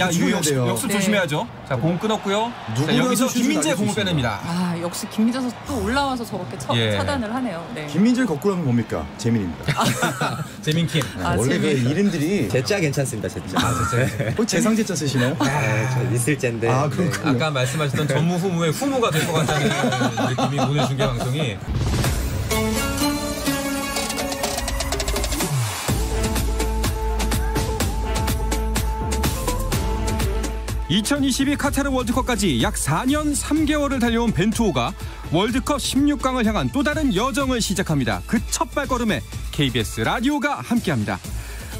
야, 이거 주의해야 역습 네. 조심해야죠. 자, 공 끊었고요. 자, 여기서 김민재 공을 빼냅니다. 아, 역시 김민재 선수 또 올라와서 저렇게 차단을 하네요. 네. 김민재 거꾸로 하면 뭡니까? 재민입니다. 재민킴. 원래 그 이름들이 제자 괜찮습니다. 제자. 꼭 재상제자 쓰시나요? 네, 저 있을 젠데. 아, 그렇군요. 아까 말씀하셨던 전무후무의 후무가 될 것 같다는 느낌이 오늘 중계 방송이. 2022 카타르 월드컵까지 약 4년 3개월을 달려온 벤투호가 월드컵 16강을 향한 또 다른 여정을 시작합니다. 그 첫 발걸음에 KBS 라디오가 함께합니다.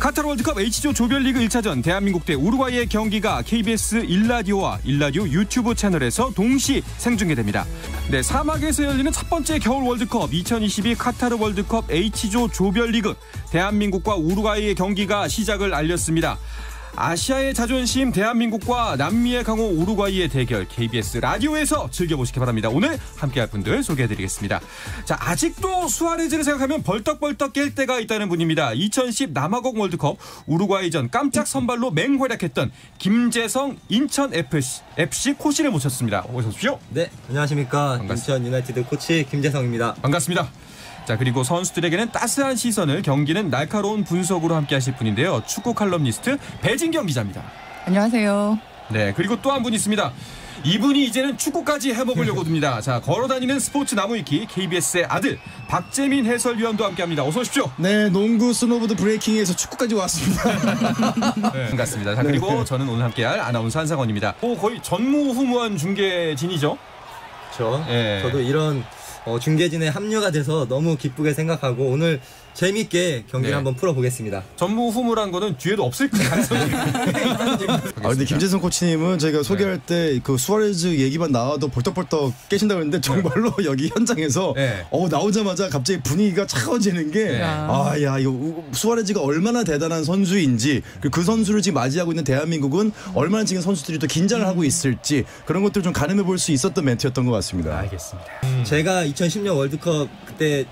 카타르 월드컵 H조 조별리그 1차전 대한민국 대 우루과이의 경기가 KBS 1라디오와 1라디오 유튜브 채널에서 동시 생중계됩니다. 네, 사막에서 열리는 첫 번째 겨울 월드컵 2022 카타르 월드컵 H조 조별리그 대한민국과 우루과이의 경기가 시작을 알렸습니다. 아시아의 자존심 대한민국과 남미의 강호 우루과이의 대결 KBS 라디오에서 즐겨보시기 바랍니다. 오늘 함께할 분들 소개해드리겠습니다. 자, 아직도 수아레즈를 생각하면 벌떡벌떡 깰 때가 있다는 분입니다. 2010 남아공 월드컵 우루과이전 깜짝 선발로 맹활약했던 김재성 인천 FC 코치를 모셨습니다. 어서 오십시오. 네, 안녕하십니까. 인천 유나이티드 코치 김재성입니다. 반갑습니다. 자, 그리고 선수들에게는 따스한 시선을, 경기는 날카로운 분석으로 함께 하실 분인데요. 축구 칼럼니스트 배진경 기자입니다. 안녕하세요. 네, 그리고 또 한 분 있습니다. 이분이 이제는 축구까지 해먹으려고 듭니다. 자, 걸어다니는 스포츠 나무위키 KBS의 아들 박재민 해설위원도 함께합니다. 어서 오십시오. 네, 농구 스노보드 브레이킹에서 축구까지 왔습니다. 네, 반갑습니다. 자, 그리고 저는 오늘 함께할 아나운서 한상원입니다. 거의 전무후무한 중계진이죠. 그렇죠. 네. 저도 이런 중계진에 합류가 돼서 너무 기쁘게 생각하고 오늘 재밌게 경기를 한번 풀어보겠습니다. 전무후무란 거는 뒤에도 없을 가능성이 근데 김재성 코치님은 저희가 소개할 때 그 수아레즈 얘기만 나와도 벌떡벌떡 깨신다고 했는데 정말로 여기 현장에서 나오자마자 갑자기 분위기가 차가워지는 게 이거 수아레즈가 얼마나 대단한 선수인지 그 선수를 지금 맞이하고 있는 대한민국은 얼마나 지금 선수들이 또 긴장을 하고 있을지 그런 것들을 좀 가늠해 볼 수 있었던 멘트였던 것 같습니다. 알겠습니다. 제가 2010년 월드컵 그때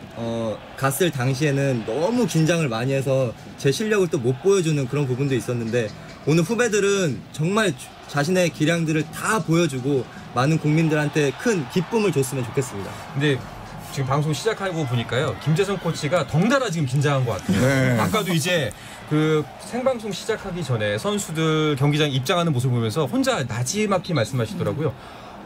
갔을 당시에는 너무 긴장을 많이 해서 제 실력을 또 못 보여주는 그런 부분도 있었는데 오늘 후배들은 정말 자신의 기량들을 다 보여주고 많은 국민들한테 큰 기쁨을 줬으면 좋겠습니다. 근데 지금 방송 시작하고 보니까요, 김재성 코치가 덩달아 지금 긴장한 것 같아요. 네. 아까도 이제 그 생방송 시작하기 전에 선수들 경기장 입장하는 모습을 보면서 혼자 나지막히 말씀하시더라고요.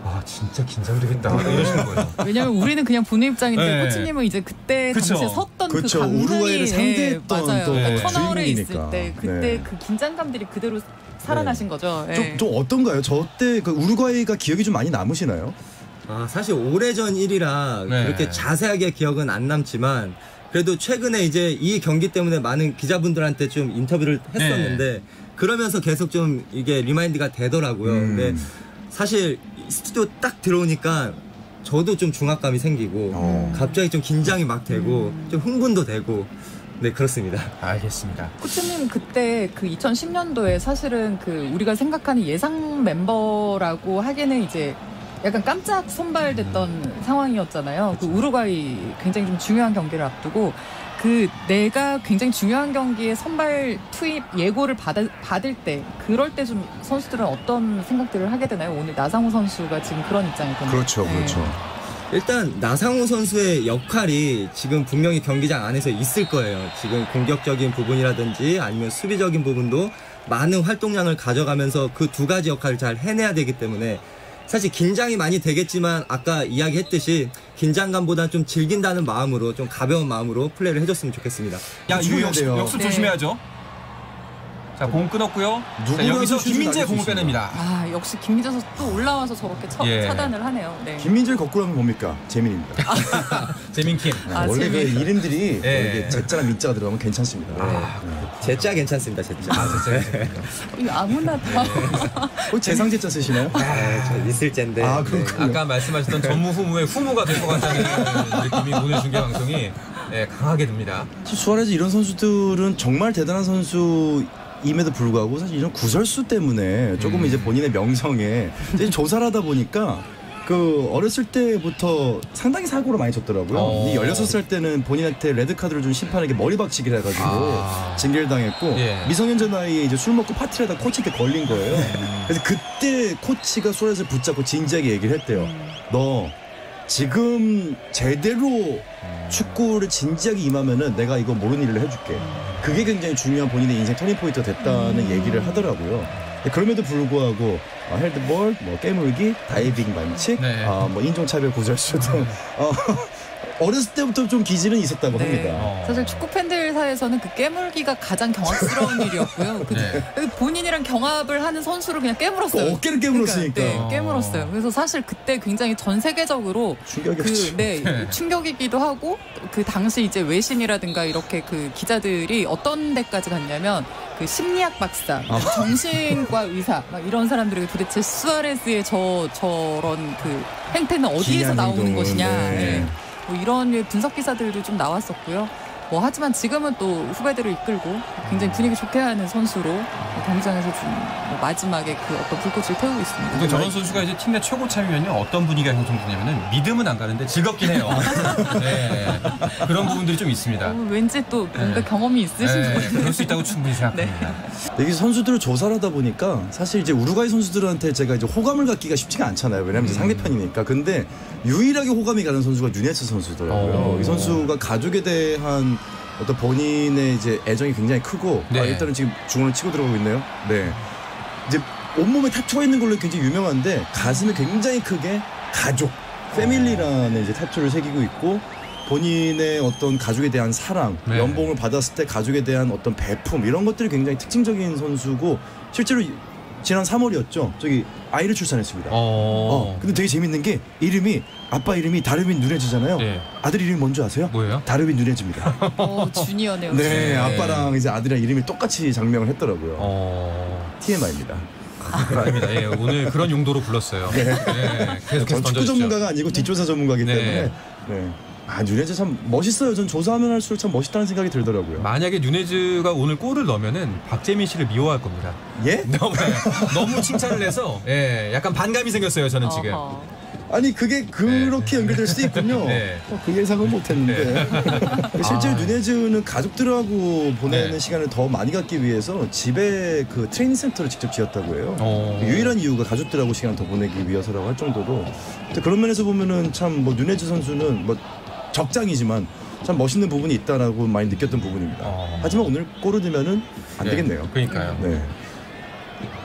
아, 진짜 긴장되겠다 이러시는 거예요. 왜냐면 우리는 그냥 보는 입장인데 코치님은 이제 그때 당시에 섰던 그 감정이 우루과이를 상대했던 맞아요. 또 터널에 있을 주인공이니까. 때 그때 그 긴장감들이 그대로 살아나신 거죠. 좀 어떤가요? 저 때 그 우루과이가 기억이 좀 많이 남으시나요? 사실 오래전 일이라 그렇게 자세하게 기억은 안 남지만 그래도 최근에 이제 이 경기 때문에 많은 기자분들한테 좀 인터뷰를 했었는데 그러면서 계속 좀 이게 리마인드가 되더라고요. 근데 사실 스튜디오 딱 들어오니까 저도 좀 중압감이 생기고 갑자기 좀 긴장이 막 되고 좀 흥분도 되고 네, 그렇습니다. 알겠습니다. 코치님 그때 그 2010년도에 사실은 그 우리가 생각하는 예상 멤버라고 하기에는 이제 약간 깜짝 선발됐던 상황이었잖아요. 그 우루과이 굉장히 좀 중요한 경기를 앞두고 그 내가 굉장히 중요한 경기에 선발 투입 예고를 받을 때 그럴 때 좀 선수들은 어떤 생각들을 하게 되나요? 오늘 나상호 선수가 지금 그런 입장이거든요. 그렇죠. 일단 나상호 선수의 역할이 지금 분명히 경기장 안에서 있을 거예요. 지금 공격적인 부분이라든지 아니면 수비적인 부분도 많은 활동량을 가져가면서 그 두 가지 역할을 잘 해내야 되기 때문에 사실 긴장이 많이 되겠지만 아까 이야기했듯이 긴장감보다 좀 즐긴다는 마음으로 좀 가벼운 마음으로 플레이를 해줬으면 좋겠습니다. 야, 이거 역습 조심해야죠. 자, 공 끊었고요. 자, 여기서 김민재 공을 빼냅니다. 아, 역시 김민재 선수 또 올라와서 저렇게 차단을 하네요. 네. 김민재 거꾸로 하면 뭡니까? 재민입니다. 재민킴. 원래 그 이름들이 제자랑 민자가 들어가면 괜찮습니다. 제자 괜찮습니다. 제자. 이거 아무나 다. 꼭 재상제자 쓰시나요? 네, 저 있을 젠데. 아, 그렇군요. 아까 말씀하셨던 전무후무의 후무가 될 것 같다는 느낌이 오늘 중계 방송이 강하게 듭니다. 수아레즈 이런 선수들은 정말 대단한 선수임에도 불구하고 사실 이런 구설수 때문에 조금 이제 본인의 명성에 조사를 하다 보니까 그 어렸을 때부터 상당히 사고를 많이 쳤더라고요. 이 16살 때는 본인한테 레드카드를 준 심판에게 머리 박치기를 해가지고 징계를 당했고 미성년자 나이에 이제 술 먹고 파티를 하다 코치한테 걸린 거예요. 그래서 그때 코치가 수아레스를 붙잡고 진지하게 얘기를 했대요. 너 지금 제대로 축구를 진지하게 임하면은 내가 이거 모르는 일을 해줄게. 그게 굉장히 중요한 본인의 인생 터닝포인트가 됐다는 얘기를 하더라고요. 그럼에도 불구하고 헤드볼, 뭐 깨물기, 다이빙 반칙, 뭐 인종차별 구설수 등 어렸을 때부터 좀 기질은 있었다고 합니다. 사실 축구 팬들 사이에서는 그 깨물기가 가장 경악스러운 일이었고요. 본인이랑 경합을 하는 선수를 그냥 깨물었어요. 어깨를 깨물었으니까. 그러니까, 깨물었어요. 그래서 사실 그때 굉장히 전 세계적으로 충격이기도 하고 그 당시 이제 외신이라든가 이렇게 그 기자들이 어떤 데까지 갔냐면 그 심리학 박사, 정신과 의사 막 이런 사람들이 도대체 수아레스의 저런 그 행태는 어디에서 나오는 것이냐. 뭐 이런 분석 기사들도 좀 나왔었고요. 뭐 하지만 지금은 또 후배들을 이끌고 굉장히 분위기 좋게 하는 선수로 경기장에서 좀 뭐 마지막에 그 어떤 불꽃을 태우고 있습니다. 저런 선수가 이제 팀 내 최고 참이면요 어떤 분위기가 형성되냐면은 믿음은 안 가는데 즐겁긴 해요. 그런 부분들이 좀 있습니다. 왠지 또 뭔가 경험이 있으신 분들 그럴 수 있다고 충분히 생각합니다. 여기 선수들을 조사를 하다 보니까 사실 이제 우루과이 선수들한테 제가 이제 호감을 갖기가 쉽지가 않잖아요. 왜냐하면 이제 상대편이니까. 근데 유일하게 호감이 가는 선수가 누네스 선수더라고요. 이 선수가 가족에 대한 어떤 본인의 이제 애정이 굉장히 크고 일단은 지금 중원을 치고 들어가고 있네요. 이제 온몸에 타투가 있는 걸로 굉장히 유명한데 가슴에 굉장히 크게 가족, 패밀리라는 이제 타투를 새기고 있고 본인의 어떤 가족에 대한 사랑, 연봉을 받았을 때 가족에 대한 어떤 배품 이런 것들이 굉장히 특징적인 선수고 실제로 지난 3월이었죠. 저기 아이를 출산했습니다. 근데 되게 재밌는 게 이름이 아빠 이름이 다르빈 누네즈잖아요. 아들 이름이 뭔지 아세요? 뭐예요? 다르빈 누네즈입니다. 주니어네요. 네, 아빠랑 이제 아들이랑 이름이 똑같이 장명을 했더라고요. TMI입니다. 아닙니다. 오늘 그런 용도로 불렀어요. 계속해서 축구 전문가가 아니고 뒷조사 전문가이기 때문에. 누네즈 참 멋있어요. 전 조사하면 할수록 참 멋있다는 생각이 들더라고요. 만약에 누네즈가 오늘 골을 넣으면은 박재민 씨를 미워할 겁니다. 예? 너무 칭찬을 해서 약간 반감이 생겼어요. 저는 지금. 아니 그게 그렇게 연결될 수도 있군요. 그 예상은 못했는데 실제로 누네즈는 가족들하고 보내는 시간을 더 많이 갖기 위해서 집에 그 트레이닝 센터를 직접 지었다고 해요. 유일한 이유가 가족들하고 시간을 더 보내기 위해서라고 할 정도로 그런 면에서 보면은 참 뭐 누네즈 선수는 뭐 적장이지만 참 멋있는 부분이 있다라고 많이 느꼈던 부분입니다. 하지만 오늘 골을 넣으면은 안 되겠네요. 그러니까요.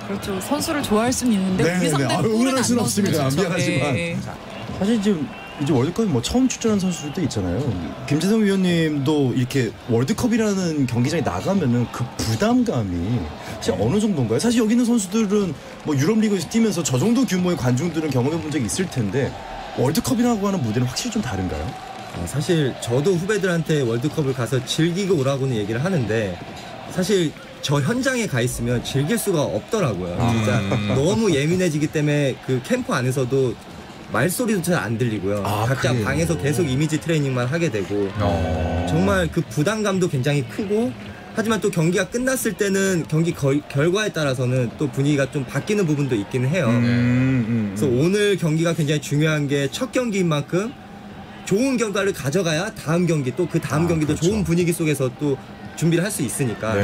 그렇죠. 선수를 좋아할 수는 있는데 우리 상대는 골은 안 수는 없습니다. 미안하지만 사실 지금 이제 월드컵에 뭐 처음 출전한 선수들도 있잖아요. 김재성 위원님도 이렇게 월드컵이라는 경기장에 나가면은 그 부담감이 사실 어느 정도인가요? 사실 여기 있는 선수들은 뭐 유럽 리그에서 뛰면서 저 정도 규모의 관중들은 경험해 본 적이 있을 텐데 월드컵이라고 하는 무대는 확실히 좀 다른가요? 사실 저도 후배들한테 월드컵을 가서 즐기고 오라고는 얘기를 하는데 사실 저 현장에 가 있으면 즐길 수가 없더라고요. 진짜 너무 예민해지기 때문에 그 캠프 안에서도 말소리도 잘 안 들리고요. 각자 방에서 계속 이미지 트레이닝만 하게 되고 정말 그 부담감도 굉장히 크고 하지만 또 경기가 끝났을 때는 경기 결과에 따라서는 또 분위기가 좀 바뀌는 부분도 있기는 해요. 그래서 오늘 경기가 굉장히 중요한 게 첫 경기인 만큼 좋은 결과를 가져가야 다음 경기 또 그 다음 경기도 그렇죠. 좋은 분위기 속에서 또 준비를 할 수 있으니까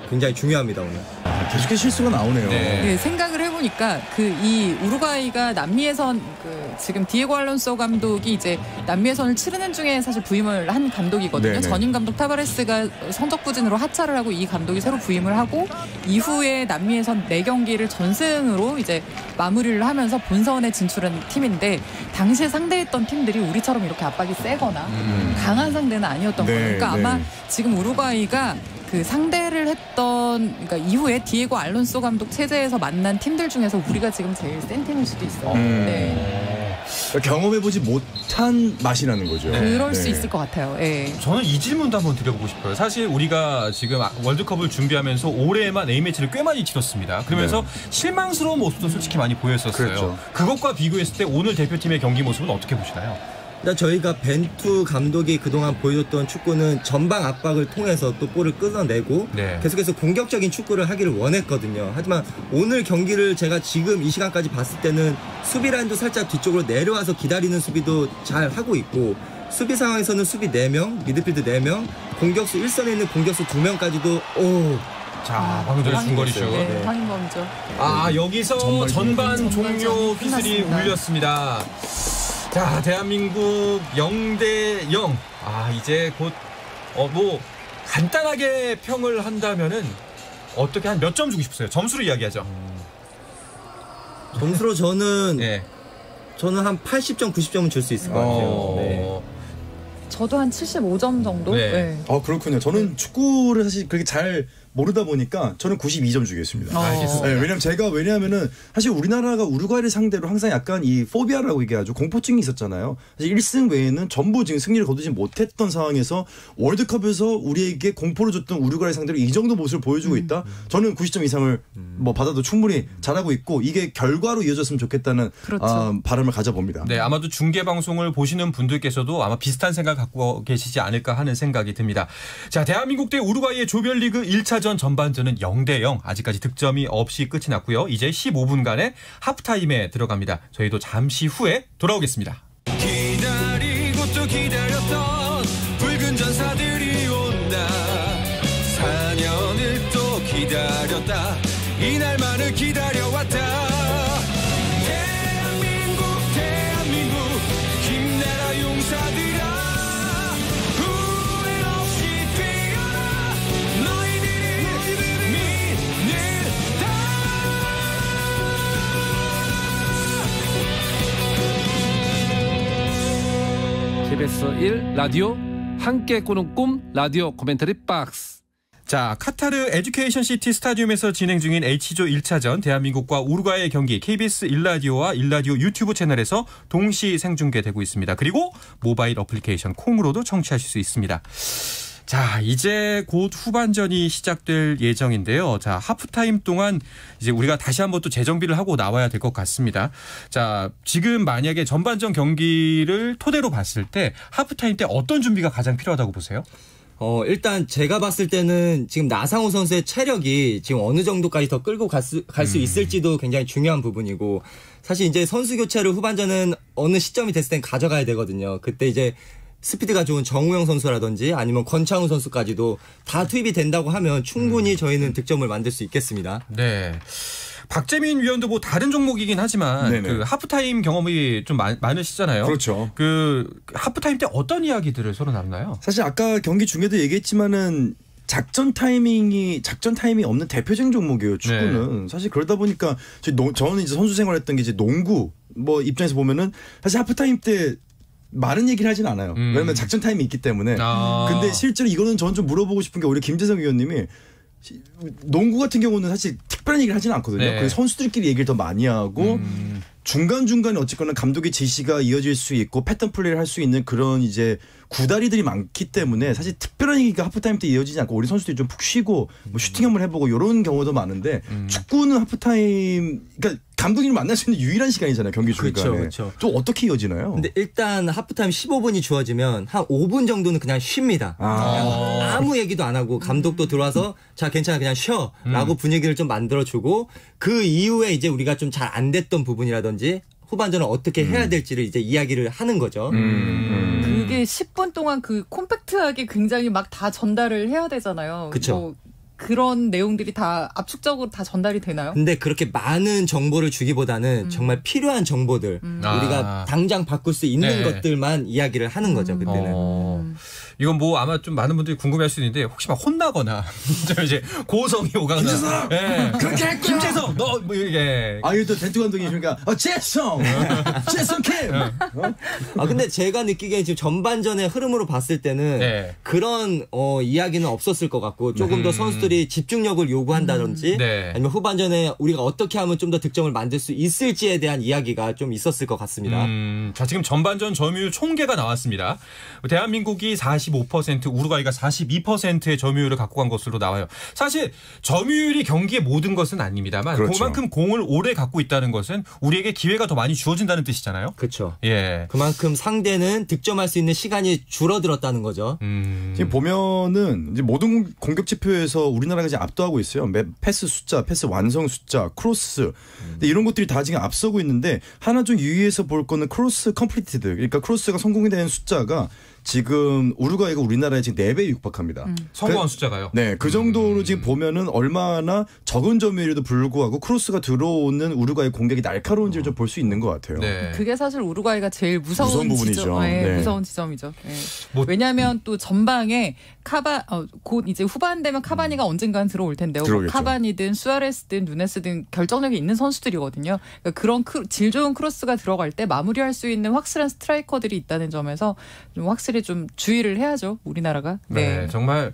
굉장히 중요합니다 오늘. 계속해서 실수가 나오네요. 생각을 해보니까 이 우루과이가 남미에선 지금 디에고 알론소 감독이 이제 남미에선을 치르는 중에 사실 부임을 한 감독이거든요. 전임 감독 타바레스가 성적 부진으로 하차를 하고 이 감독이 새로 부임을 하고 이후에 남미에선 4경기를 전승으로 이제 마무리를 하면서 본선에 진출한 팀인데 당시에 상대했던 팀들이 우리처럼 이렇게 압박이 세거나 강한 상대는 아니었던 거예요. 그러니까 아마 지금 우루과이가 그 상대를 했던 그러니까 이후에 디에고 알론소 감독 체제에서 만난 팀들 중에서 우리가 지금 제일 센 팀일 수도 있어요. 그러니까 경험해보지 못한 맛이라는 거죠. 그럴 수 있을 것 같아요. 저는 이 질문도 한번 드려보고 싶어요. 사실 우리가 지금 월드컵을 준비하면서 올해에만 A매치를 꽤 많이 치렀습니다. 그러면서 실망스러운 모습도 솔직히 많이 보였었어요. 그렇죠. 그것과 비교했을 때 오늘 대표팀의 경기 모습은 어떻게 보시나요? 저희가 벤투 감독이 그동안 보여줬던 축구는 전방 압박을 통해서 또 볼을 끊어내고 네. 계속해서 공격적인 축구를 하기를 원했거든요. 하지만 오늘 경기를 제가 지금 이 시간까지 봤을 때는 수비 라인도 살짝 뒤쪽으로 내려와서 기다리는 수비도 잘 하고 있고 수비 상황에서는 수비 4명, 미드필드 4명, 공격수 1선에 있는 공격수 2명까지도 자, 방금 전에 중거리슛. 네, 황인범이죠. 여기서 전반 종료 휘슬이 울렸습니다. 자, 대한민국 0대0. 이제 곧 뭐 간단하게 평을 한다면은 어떻게 한 몇 점 주고 싶으세요? 점수로 이야기하죠. 점수로 저는 한 80점, 90점은 줄 수 있을 것 같아요. 네. 저도 한 75점 정도? 네. 그렇군요. 저는 축구를 사실 그렇게 잘 모르다 보니까 저는 92점 주겠습니다. 알겠습니다. 왜냐하면은 사실 우리나라가 우루과이를 상대로 항상 약간 이 포비아라고 얘기하죠. 공포증이 있었잖아요. 사실 1승 외에는 전부 지금 승리를 거두지 못했던 상황에서 월드컵에서 우리에게 공포를 줬던 우루과이 상대로 이 정도 모습을 보여주고 있다. 저는 90점 이상을 뭐 받아도 충분히 잘하고 있고 이게 결과로 이어졌으면 좋겠다는 바람을 가져봅니다. 네, 아마도 중계 방송을 보시는 분들께서도 아마 비슷한 생각 갖고 계시지 않을까 하는 생각이 듭니다. 자, 대한민국 대 우루과이의 조별리그 1차전 전반전은 0대0 아직까지 득점이 없이 끝이 났고요. 이제 15분간의 하프타임에 들어갑니다. 저희도 잠시 후에 돌아오겠습니다. 기다리고 또 기다렸던 붉은 전사들이 온다. 4년을 또 기다렸다. 이날만을 기다려왔다. 대한민국 힘내라 용사들아. KBS 1 라디오 함께 꾸는 꿈 라디오 코멘터리 박스. 자, 카타르 에듀케이션 시티 스타디움에서 진행 중인 H조 1차전 대한민국과 우루과이의 경기 KBS 1라디오와 1라디오 유튜브 채널에서 동시 생중계되고 있습니다. 그리고 모바일 어플리케이션 콩으로도 청취하실 수 있습니다. 자, 이제 곧 후반전이 시작될 예정인데요. 자, 하프타임 동안 이제 우리가 다시 한번 또 재정비를 하고 나와야 될 것 같습니다. 자, 지금 만약에 전반전 경기를 토대로 봤을 때 하프타임 때 어떤 준비가 가장 필요하다고 보세요? 일단 제가 봤을 때는 지금 나상호 선수의 체력이 지금 어느 정도까지 더 끌고 갈 수 있을지도 굉장히 중요한 부분이고 사실 이제 선수 교체를 후반전은 어느 시점이 됐을 땐 가져가야 되거든요. 그때 이제 스피드가 좋은 정우영 선수라든지 아니면 권창훈 선수까지도 다 투입이 된다고 하면 충분히 저희는 득점을 만들 수 있겠습니다. 네. 박재민 위원도 뭐 다른 종목이긴 하지만 그 하프타임 경험이 좀 많으시잖아요. 그렇죠. 그 하프타임 때 어떤 이야기들을 서로 나누나요? 사실 아까 경기 중에도 얘기했지만은 작전 타이밍이 없는 대표적인 종목이에요. 축구는. 사실 그러다 보니까 저는 이제 선수 생활했던 게 이제 농구 뭐 입장에서 보면은 사실 하프타임 때 많은 얘기를 하진 않아요. 왜냐면 작전 타임이 있기 때문에. 근데 실제로 이거는 저는 좀 물어보고 싶은 게 우리 김재성 위원님이 농구 같은 경우는 사실 특별한 얘기를 하지는 않거든요. 그래서 선수들끼리 얘기를 더 많이 하고 중간중간에 어쨌거나 감독의 지시가 이어질 수 있고 패턴 플레이를 할 수 있는 그런 이제 구다리들이 많기 때문에 사실 특별한 얘기가 하프타임 때 이어지지 않고 우리 선수들이 좀 푹 쉬고 뭐 슈팅 한번 해보고 이런 경우도 많은데 축구는 하프타임 그러니까 감독님을 만날 수 있는 유일한 시간이잖아요. 경기 중간에. 그렇죠. 또 어떻게 이어지나요? 근데 일단 하프타임 15분이 주어지면 한 5분 정도는 그냥 쉽니다. 아무 얘기도 안 하고 감독도 들어와서 자 괜찮아 그냥 쉬어 라고 분위기를 좀 만들어주고 그 이후에 이제 우리가 좀 잘 안 됐던 부분이라든지 후반전을 어떻게 해야 될지를 이제 이야기를 하는 거죠. 그게 10분 동안 그 콤팩트하게 굉장히 막 다 전달을 해야 되잖아요. 그렇죠. 뭐 그런 내용들이 다 압축적으로 다 전달이 되나요? 근데 그렇게 많은 정보를 주기보다는 정말 필요한 정보들 우리가 당장 바꿀 수 있는 것들만 이야기를 하는 거죠. 그때는. 이건 뭐 아마 좀 많은 분들이 궁금해할 수 있는데 혹시 막 혼나거나 이제 고성이 오거나. 김재성 그렇게 할 거야. 김재성 너 뭐 이게. 또 덴투 감독이니까 재성 캠. 근데 제가 느끼기에 지금 전반전의 흐름으로 봤을 때는 그런 이야기는 없었을 것 같고 조금 더 선수들이 집중력을 요구한다든지 아니면 후반전에 우리가 어떻게 하면 좀 더 득점을 만들 수 있을지에 대한 이야기가 좀 있었을 것 같습니다. 자, 지금 전반전 점유율 총계가 나왔습니다. 대한민국이 40 45%, 우루과이가 42%의 점유율을 갖고 간 것으로 나와요. 사실 점유율이 경기의 모든 것은 아닙니다만 그렇죠. 그만큼 공을 오래 갖고 있다는 것은 우리에게 기회가 더 많이 주어진다는 뜻이잖아요. 그렇죠. 예. 그만큼 상대는 득점할 수 있는 시간이 줄어들었다는 거죠. 지금 보면은 이제 모든 공격 지표에서 우리나라가 이제 압도하고 있어요. 패스 숫자, 패스 완성 숫자, 크로스 근데 이런 것들이 다 지금 앞서고 있는데 하나 좀 유의해서 볼 거는 크로스 컴플리티드 그러니까 크로스가 성공이 되는 숫자가 지금 우루과이가 우리나라에 지금 4배에 육박합니다. 성공한 숫자가요? 네, 그 정도로 지금 보면은 얼마나 적은 점유율에도 불구하고 크로스가 들어오는 우루과이 공격이 날카로운지를 좀 볼 수 있는 것 같아요. 네. 그게 사실 우루과이가 제일 무서운 부분이죠. 네. 무서운 지점이죠. 네. 왜냐하면 또 전방에 곧 이제 후반 되면 카바니가 언젠간 들어올 텐데요. 들어오겠죠. 카바니든 수아레스든 누네스든 결정력이 있는 선수들이거든요. 그러니까 그런 질 좋은 크로스가 들어갈 때 마무리할 수 있는 확실한 스트라이커들이 있다는 점에서 좀 확실히 좀 주의를 해야죠. 우리나라가. 네, 정말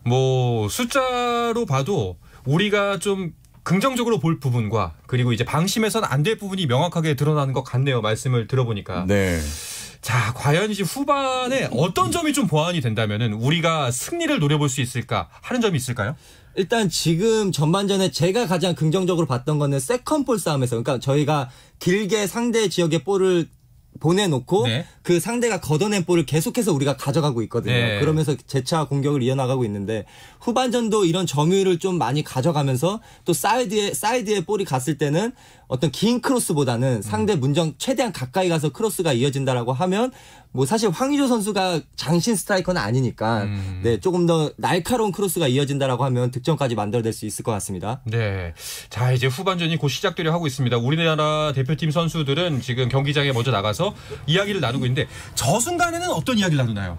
뭐 숫자로 봐도 우리가 좀 긍정적으로 볼 부분과 그리고 이제 방심해서는 안 될 부분이 명확하게 드러나는 것 같네요. 말씀을 들어보니까. 네. 자, 과연 이제 후반에 어떤 점이 좀 보완이 된다면은 우리가 승리를 노려볼 수 있을까 하는 점이 있을까요? 일단 지금 전반전에 제가 가장 긍정적으로 봤던 거는 세컨볼 싸움에서 그러니까 저희가 길게 상대 지역의 볼을 보내놓고 네. 그 상대가 걷어낸 볼을 계속해서 우리가 가져가고 있거든요. 네. 그러면서 재차 공격을 이어나가고 있는데 후반전도 이런 점유율을 좀 많이 가져가면서 또 사이드에 볼이 갔을 때는 어떤 긴 크로스보다는 상대 문정 최대한 가까이 가서 크로스가 이어진다라고 하면 뭐 사실 황의조 선수가 장신 스트라이커는 아니니까 네, 조금 더 날카로운 크로스가 이어진다라고 하면 득점까지 만들어낼 수 있을 것 같습니다. 네. 자, 이제 후반전이 곧 시작되려 하고 있습니다. 우리나라 대표팀 선수들은 지금 경기장에 먼저 나가서 이야기를 나누고 있는데 저 순간에는 어떤 이야기를 나누나요?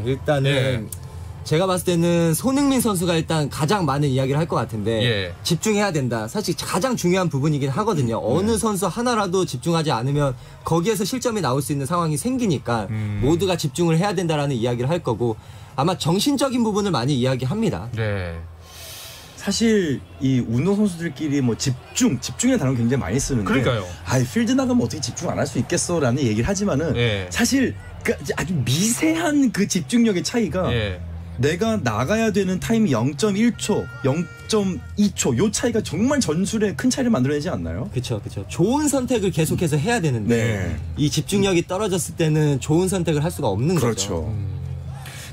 일단은 네. 제가 봤을 때는 손흥민 선수가 일단 가장 많은 이야기를 할 것 같은데 예. 집중해야 된다. 사실 가장 중요한 부분이긴 하거든요. 어느 선수 하나라도 집중하지 않으면 거기에서 실점이 나올 수 있는 상황이 생기니까 모두가 집중을 해야 된다라는 이야기를 할 거고 아마 정신적인 부분을 많이 이야기합니다. 네. 사실 이 운동 선수들끼리 뭐 집중이라는 단어 굉장히 많이 쓰는데 그러니까요. 필드 나가면 어떻게 집중 안 할 수 있겠어라는 얘기를 하지만은 네. 사실 그 아주 미세한 그 집중력의 차이가 네. 내가 나가야 되는 타임이 0.1초, 0.2초 요 차이가 정말 전술에 큰 차이를 만들어내지 않나요? 그렇죠. 좋은 선택을 계속해서 해야 되는데 네. 이 집중력이 떨어졌을 때는 좋은 선택을 할 수가 없는 거죠. 그렇죠.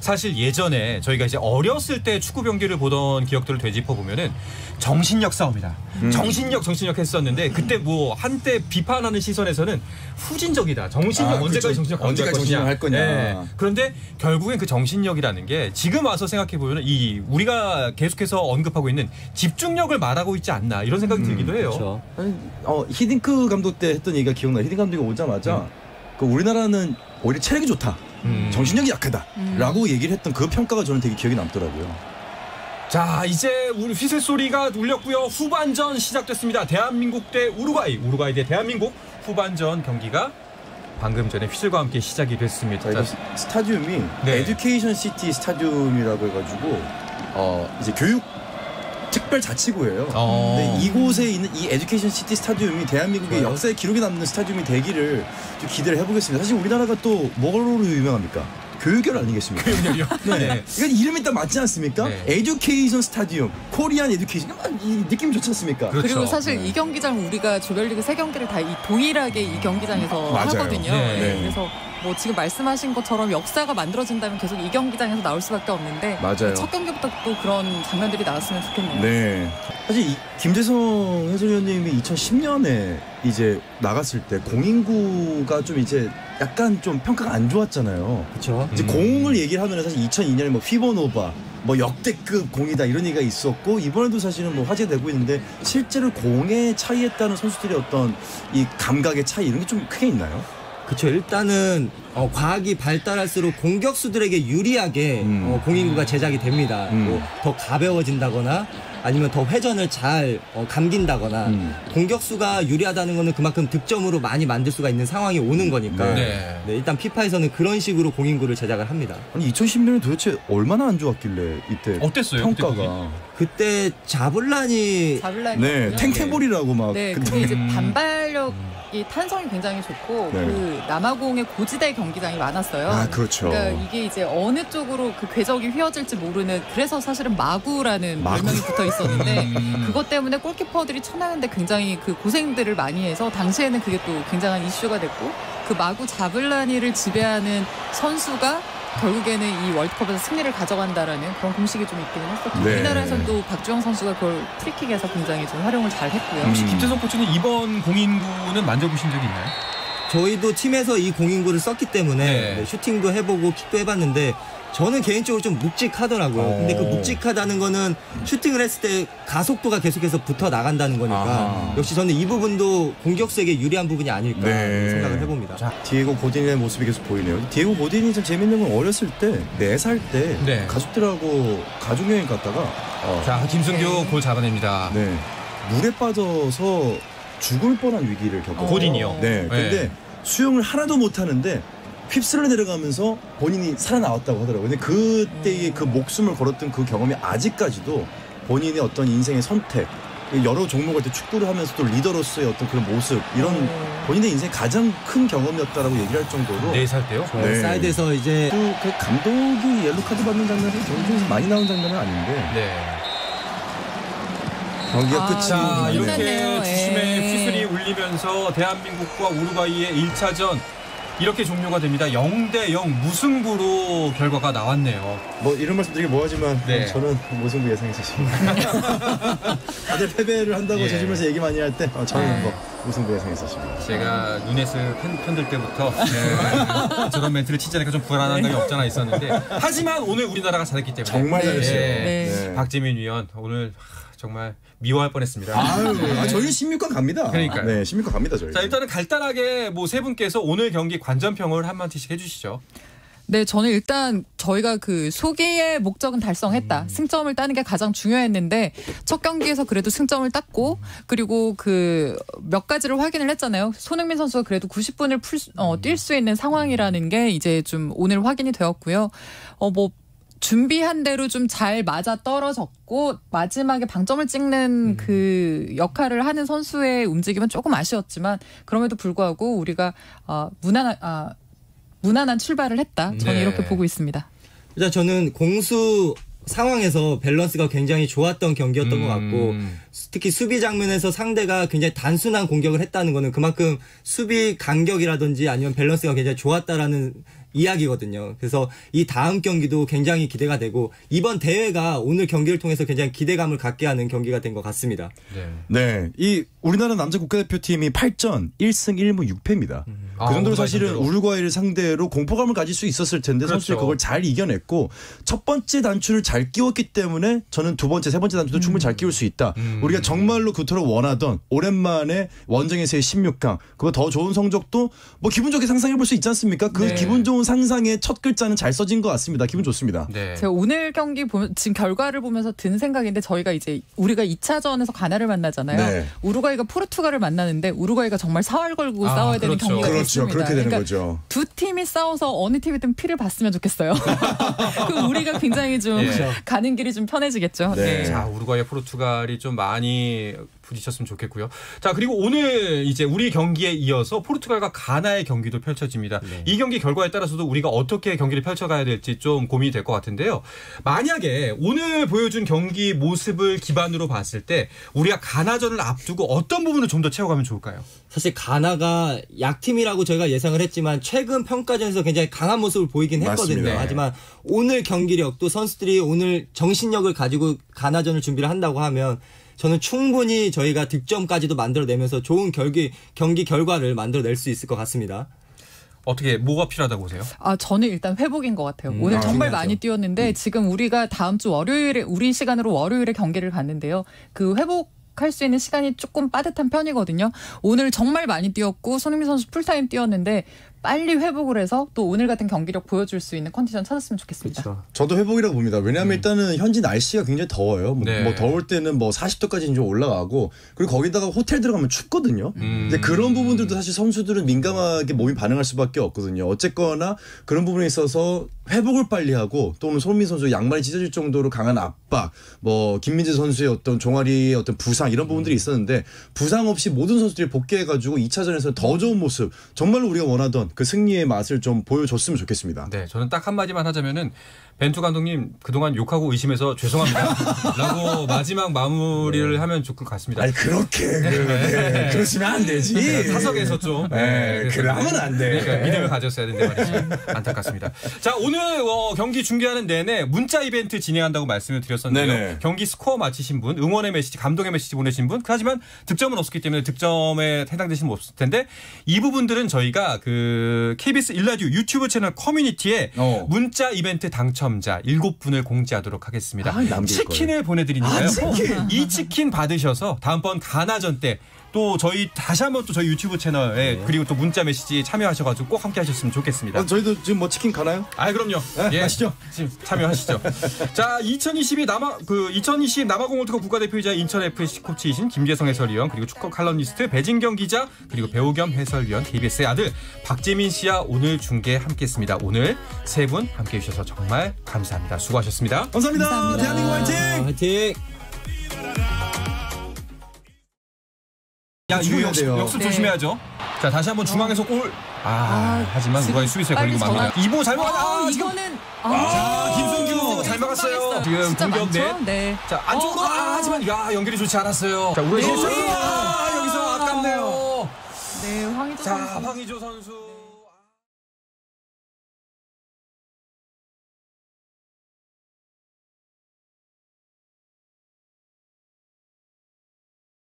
사실 예전에 저희가 이제 어렸을 때 축구 경기를 보던 기억들을 되짚어 보면은 정신력 싸움이다. 정신력 했었는데 그때 뭐 한때 비판하는 시선에서는 후진적이다. 정신력 언제까지 정신력 할 거냐. 네. 그런데 결국엔 그 정신력이라는 게 지금 와서 생각해 보면은 이 우리가 계속해서 언급하고 있는 집중력을 말하고 있지 않나 이런 생각이 들기도 해요. 그렇죠. 히딩크 감독 때 했던 얘기가 기억나요. 히딩크 감독이 오자마자 그 우리나라는 오히려 체력이 좋다. 정신력이 약하다라고 얘기를 했던 그 평가가 저는 되게 기억에 남더라고요. 자, 이제 우리 휘슬 소리가 울렸고요. 후반전 시작됐습니다. 대한민국 대 우루과이 대 대한민국 후반전 경기가 방금 전에 휘슬과 함께 시작이 됐습니다. 스타디움이 네. 에듀케이션 시티 스타디움이라고 해가지고 이제 교육 특별자치구예요. 근데 이곳에 있는 이 에듀케이션 시티 스타디움이 대한민국의 역사의 기록이 남는 스타디움이 되기를 좀 기대를 해보겠습니다. 사실 우리나라가 또 뭐로 유명합니까? 교육열 아니겠습니까? 교육열이요? 네. 그러니까 이름이 딱 맞지 않습니까? 네. 에듀케이션 스타디움, 코리안 에듀케이션. 이 느낌 좋지 않습니까? 그렇죠. 그리고 사실 이 경기장 우리가 조별리그 3경기를 다 동일하게 이 경기장에서 맞아요. 하거든요. 네. 네. 그래서 뭐 지금 말씀하신 것처럼 역사가 만들어진다면 계속 이 경기장에서 나올 수밖에 없는데 맞아요. 첫 경기부터 또 그런 장면들이 나왔으면 좋겠네요. 네. 사실 김재성 해설위원님이 2010년에 이제 나갔을 때 공인구가 좀 이제 약간 좀 평가가 안 좋았잖아요. 그렇죠. 이제 공을 얘기하면 사실 2002년에 뭐 피버노바 뭐 역대급 공이다 이런 얘기가 있었고 이번에도 사실은 뭐 화제되고 있는데 실제로 공의 차이에 따른 선수들의 어떤 이 감각의 차이 이런 게 좀 크게 있나요? 그렇죠. 일단은 과학이 발달할수록 공격수들에게 유리하게 공인구가 제작이 됩니다. 뭐 더 가벼워진다거나 아니면 더 회전을 잘 감긴다거나 공격수가 유리하다는 거는 그만큼 득점으로 많이 만들 수가 있는 상황이 오는 거니까 네. 네, 일단 피파에서는 그런 식으로 공인구를 제작을 합니다. 아니 2010년에 도대체 얼마나 안 좋았길래 이때 어땠어요? 그때 자블란이 네 탱탱볼이라고 막 네, 그때 그게 이제 반발 순발력이 탄성이 굉장히 좋고 그 남아공의 고지대 경기장이 많았어요. 아, 그렇죠. 그러니까 이게 이제 어느 쪽으로 그 궤적이 휘어질지 모르는 그래서 사실은 마구라는 별명이 붙어 있었는데 그것 때문에 골키퍼들이 쳐나가는데 굉장히 그 고생들을 많이 해서 당시에는 그게 또 굉장한 이슈가 됐고 그 마구 자블라니를 지배하는 선수가 결국에는 이 월드컵에서 승리를 가져간다라는 그런 공식이 좀 있기는 했었고 우리나라에서는 또 박주영 선수가 그걸 프리킥에서 굉장히 좀 활용을 잘 했고요. 혹시 김재성 코치는 이번 공인구는 만져보신 적이 있나요? 저희도 팀에서 이 공인구를 썼기 때문에 슈팅도 해보고 킥도 해봤는데 저는 개인적으로 좀 묵직하더라고요. 근데 그 묵직하다는 거는 슈팅을 했을 때 가속도가 계속해서 붙어 나간다는 거니까 역시 저는 이 부분도 공격수에게 유리한 부분이 아닐까 생각을 해봅니다. 자, 디에고 고딘의 모습이 계속 보이네요. 디에고 고딘이 참 재밌는 건 어렸을 때 4살 때 가족들하고 가족여행 갔다가 자, 김승규 골 잡아냅니다. 물에 빠져서 죽을 뻔한 위기를 겪었어요. 고딘이요? 네. 근데 수영을 하나도 못하는데 휩쓸려 내려가면서 본인이 살아나왔다고 하더라고요. 근데 그때의 그 목숨을 걸었던 그 경험이 아직까지도 본인의 어떤 인생의 선택, 여러 종목을 때 축구를 하면서도 리더로서의 어떤 그런 모습, 이런 본인의 인생의 가장 큰 경험이었다라고 얘기를 할 정도로 4살 때요? 사이드에서 이제 또 그 감독이 옐로 카드 받는 장면이 경기 중에서 많이 나온 장면은 아닌데 경기가 끝이 이렇게 주심의 휘슬이 울리면서 대한민국과 우루과이의 1차전 이렇게 종료가 됩니다. 0대0 무승부로 결과가 나왔네요. 뭐 이런 말씀 드리기 뭐하지만 저는 무승부 예상했었습니다. 다들 패배를 한다고 조심해서 얘기 많이 할 때 저는 뭐 무승부 예상했었습니다. 제가 누네스 팬들 때부터 저런 멘트를 치자니까 좀 불안한 감이 없잖아 있었는데 하지만 오늘 우리나라가 잘했기 때문에 정말 잘했어요. 박재민 위원 오늘 정말 미워할 뻔했습니다. 저희는 16강 갑니다. 그러니까요. 네, 16강 갑니다, 저희. 자, 일단은 간단하게 뭐 세 분께서 오늘 경기 관전평을 한마디씩 해주시죠. 네, 저는 일단 저희가 그 소기의 목적은 달성했다. 승점을 따는 게 가장 중요했는데 첫 경기에서 그래도 승점을 땄고 그리고 그 몇 가지를 확인을 했잖아요. 손흥민 선수가 그래도 90분을 뛸 수 있는 상황이라는 게 이제 좀 오늘 확인이 되었고요. 뭐 준비한 대로 좀 잘 맞아 떨어졌고 마지막에 방점을 찍는 그 역할을 하는 선수의 움직임은 조금 아쉬웠지만 그럼에도 불구하고 우리가 무난한 출발을 했다. 저는 이렇게 보고 있습니다. 일단 저는 공수 상황에서 밸런스가 굉장히 좋았던 경기였던 것 같고 특히 수비 장면에서 상대가 굉장히 단순한 공격을 했다는 거는 그만큼 수비 간격이라든지 아니면 밸런스가 굉장히 좋았다라는 이야기거든요. 그래서 이 다음 경기도 굉장히 기대가 되고 이번 대회가 오늘 경기를 통해서 굉장히 기대감을 갖게 하는 경기가 된 것 같습니다. 네, 이 우리나라 남자 국가대표팀이 8전 1승 1무 6패입니다. 그 정도로 사실은 우루과이를 상대로 공포감을 가질 수 있었을 텐데 선수들이 그걸 잘 이겨냈고 첫 번째 단추를 잘 끼웠기 때문에 저는 두 번째, 세 번째 단추도 충분히 잘 끼울 수 있다. 우리가 정말로 그토록 원하던 오랜만에 원정에서의 16강 그거 더 좋은 성적도 뭐 기분 좋게 상상해 볼 수 있지 않습니까? 그 기분 좋은 상상의 첫 글자는 잘 써진 것 같습니다. 기분 좋습니다. 제가 오늘 경기 보면 지금 결과를 보면서 든 생각인데 저희가 이제 우리가 2차전에서 가나를 만나잖아요. 우루과이가 포르투갈을 만나는데 우루과이가 정말 사활 걸고 싸워야 되는 경기가 됐습니다. 그렇게 되는 그러니까 거죠. 두 팀이 싸워서 어느 팀이든 피를 봤으면 좋겠어요. 그럼 우리가 굉장히 좀 가는 길이 좀 편해지겠죠. 자, 우루과이와 포르투갈이 좀 많이 부딪혔으면 좋겠고요. 자, 그리고 오늘 이제 우리 경기에 이어서 포르투갈과 가나의 경기도 펼쳐집니다. 이 경기 결과에 따라서도 우리가 어떻게 경기를 펼쳐가야 될지 좀 고민이 될 것 같은데요. 만약에 오늘 보여준 경기 모습을 기반으로 봤을 때 우리가 가나전을 앞두고 어떤 부분을 좀 더 채워가면 좋을까요? 사실 가나가 약팀이라고 저희가 예상을 했지만 최근 평가전에서 굉장히 강한 모습을 보이긴 했거든요. 맞습니다. 하지만 오늘 경기력 또 선수들이 오늘 정신력을 가지고 가나전을 준비를 한다고 하면 저는 충분히 저희가 득점까지도 만들어내면서 좋은 경기 결과를 만들어낼 수 있을 것 같습니다. 어떻게 뭐가 필요하다고 보세요? 저는 일단 회복인 것 같아요. 오늘 정말 많이 뛰었는데 지금 우리가 다음 주 월요일에 우리 시간으로 월요일에 경기를 갔는데요. 그 회복할 수 있는 시간이 조금 빠듯한 편이거든요. 오늘 정말 많이 뛰었고 손흥민 선수 풀타임 뛰었는데 빨리 회복을 해서 또 오늘 같은 경기력 보여줄 수 있는 컨디션 찾았으면 좋겠습니다. 그렇죠. 저도 회복이라고 봅니다. 왜냐하면 일단은 현지 날씨가 굉장히 더워요. 뭐 더울 때는 뭐 40도까지 좀 올라가고 그리고 거기다가 호텔 들어가면 춥거든요. 근데 그런 부분들도 사실 선수들은 민감하게 몸이 반응할 수밖에 없거든요. 어쨌거나 그런 부분에 있어서 회복을 빨리 하고 또는 손흥민 선수 양말이 찢어질 정도로 강한 압박, 뭐 김민재 선수의 어떤 종아리의 어떤 부상 이런 부분들이 있었는데 부상 없이 모든 선수들이 복귀해가지고 2차전에서 더 좋은 모습, 정말로 우리가 원하던 그 승리의 맛을 좀 보여줬으면 좋겠습니다. 네, 저는 딱 한마디만 하자면은 벤투 감독님 그동안 욕하고 의심해서 죄송합니다 라고 마지막 마무리를 하면 좋을 것 같습니다. 아니 그렇게 그러시면 안 되지. 사석에서 좀 그러면 안 돼. 그러니까 믿음을 가졌어야 되는데 말이죠. 안타깝습니다. 자, 오늘 경기 중계하는 내내 문자 이벤트 진행한다고 말씀을 드렸었는데요. 네네. 경기 스코어 맞히신 분, 응원의 메시지, 감동의 메시지 보내신 분, 하지만 득점은 없었기 때문에 득점에 해당되시는 분 없을 텐데 이 부분들은 저희가 그 KBS 1라디오 유튜브 채널 커뮤니티에 문자 이벤트 당첨자 7분을 공지하도록 하겠습니다. 치킨을 보내드리니까요. 이 치킨 받으셔서 다음번 가나전 때 또 저희 다시 한번 또 저희 유튜브 채널에 그리고 또 문자 메시지 참여하셔가지고 꼭 함께 하셨으면 좋겠습니다. 저희도 지금 뭐 치킨 가나요? 아, 그럼요. 예, 하시죠. 지금 참여하시죠. 자, 2020 남아공 월드컵 국가대표이자 인천 FC 코치이신 김재성 해설위원 그리고 축구 칼럼니스트 배진경 기자 그리고 배우 겸 해설위원 KBS의 아들 박재민 씨와 오늘 중계 함께했습니다. 오늘 세 분 함께해 주셔서 정말 감사합니다. 수고하셨습니다. 감사합니다. 대한민국 화이팅! 화이팅! 야, 이거 역습 조심해야죠. 자, 다시 한번 중앙에서 골. 하지만 누가 수비수에 걸리고 맙니다. 이보 잘 막았다. 이거는 김성규 잘 막았어요. 지금 공격 넷. 자, 안쪽으로 하지만 연결이 좋지 않았어요. 자, 우리 여기서 아깝네요. 네, 황의조 선수. 황의조 선수.